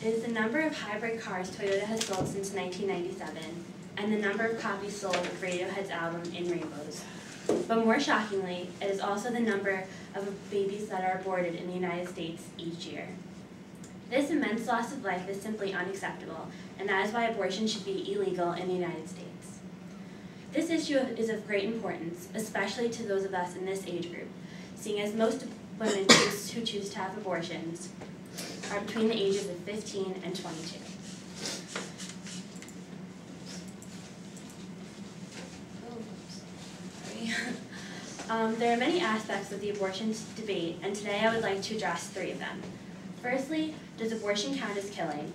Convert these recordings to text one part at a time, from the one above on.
It is the number of hybrid cars Toyota has sold since 1997, and the number of copies sold of Radiohead's album In Rainbows. But more shockingly, it is also the number of babies that are aborted in the United States each year. This immense loss of life is simply unacceptable, and that is why abortion should be illegal in the United States. This issue is of great importance, especially to those of us in this age group, seeing as most women who choose to have abortions are between the ages of 15 and 22. There are many aspects of the abortion debate, and today I would like to address 3 of them. Firstly, does abortion count as killing?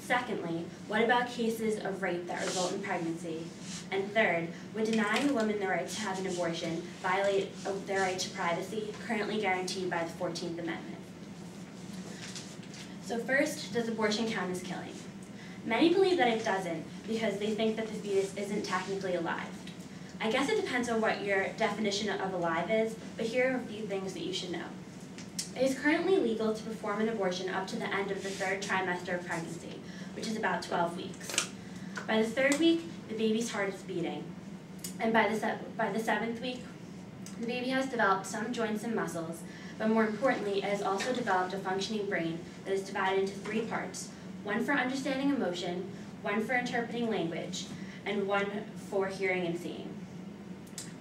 Secondly, what about cases of rape that result in pregnancy? And third, would denying a woman the right to have an abortion violate their right to privacy, currently guaranteed by the 14th Amendment? So first, does abortion count as killing? Many believe that it doesn't because they think that the fetus isn't technically alive. I guess it depends on what your definition of alive is, but here are a few things that you should know. It is currently legal to perform an abortion up to the end of the 3rd trimester of pregnancy, which is about 12 weeks. By the 3rd week, the baby's heart is beating, and by the 7th week, the baby has developed some joints and muscles, but more importantly, it has also developed a functioning brain that is divided into 3 parts, one for understanding emotion, one for interpreting language, and one for hearing and seeing.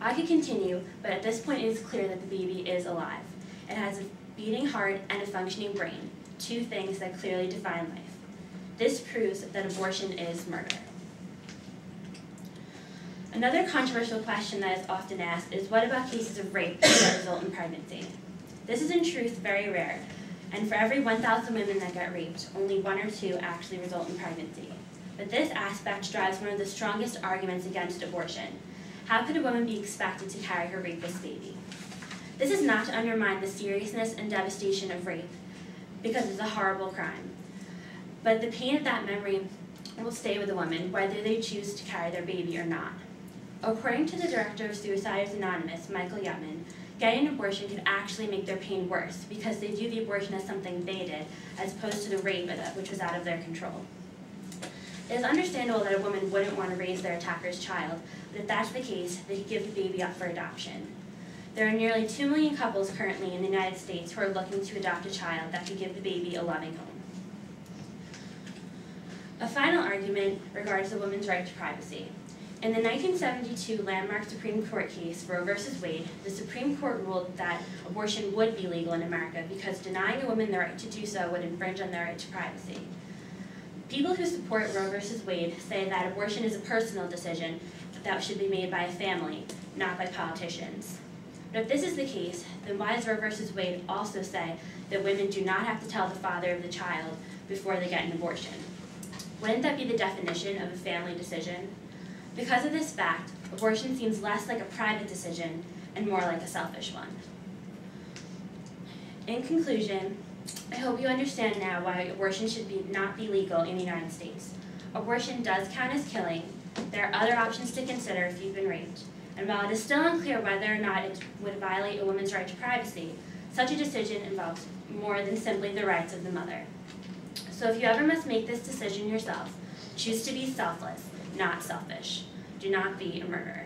I could continue, but at this point it is clear that the baby is alive. It has a beating heart and a functioning brain, 2 things that clearly define life. This proves that abortion is murder. Another controversial question that is often asked is, what about cases of rape that result in pregnancy? This is in truth very rare, and for every 1,000 women that get raped, only 1 or 2 actually result in pregnancy. But this aspect drives one of the strongest arguments against abortion. How could a woman be expected to carry her rapist baby? This is not to undermine the seriousness and devastation of rape, because it's a horrible crime. But the pain of that memory will stay with a woman, whether they choose to carry their baby or not. According to the director of Suicides Anonymous, Michael Yutman, getting an abortion could actually make their pain worse because they view the abortion as something they did, as opposed to the rape which was out of their control. It is understandable that a woman wouldn't want to raise their attacker's child, but if that's the case, they could give the baby up for adoption. There are nearly 2 million couples currently in the United States who are looking to adopt a child that could give the baby a loving home. A final argument regards the woman's right to privacy. In the 1972 landmark Supreme Court case, Roe v. Wade, the Supreme Court ruled that abortion would be legal in America because denying a woman the right to do so would infringe on their right to privacy. People who support Roe v. Wade say that abortion is a personal decision that should be made by a family, not by politicians. But if this is the case, then why does Roe v. Wade also say that women do not have to tell the father of the child before they get an abortion? Wouldn't that be the definition of a family decision? Because of this fact, abortion seems less like a private decision and more like a selfish one. In conclusion, I hope you understand now why abortion should not be legal in the United States. Abortion does count as killing. There are other options to consider if you've been raped. And while it is still unclear whether or not it would violate a woman's right to privacy, such a decision involves more than simply the rights of the mother. So if you ever must make this decision yourself, choose to be selfless, not selfish. Do not be a murderer.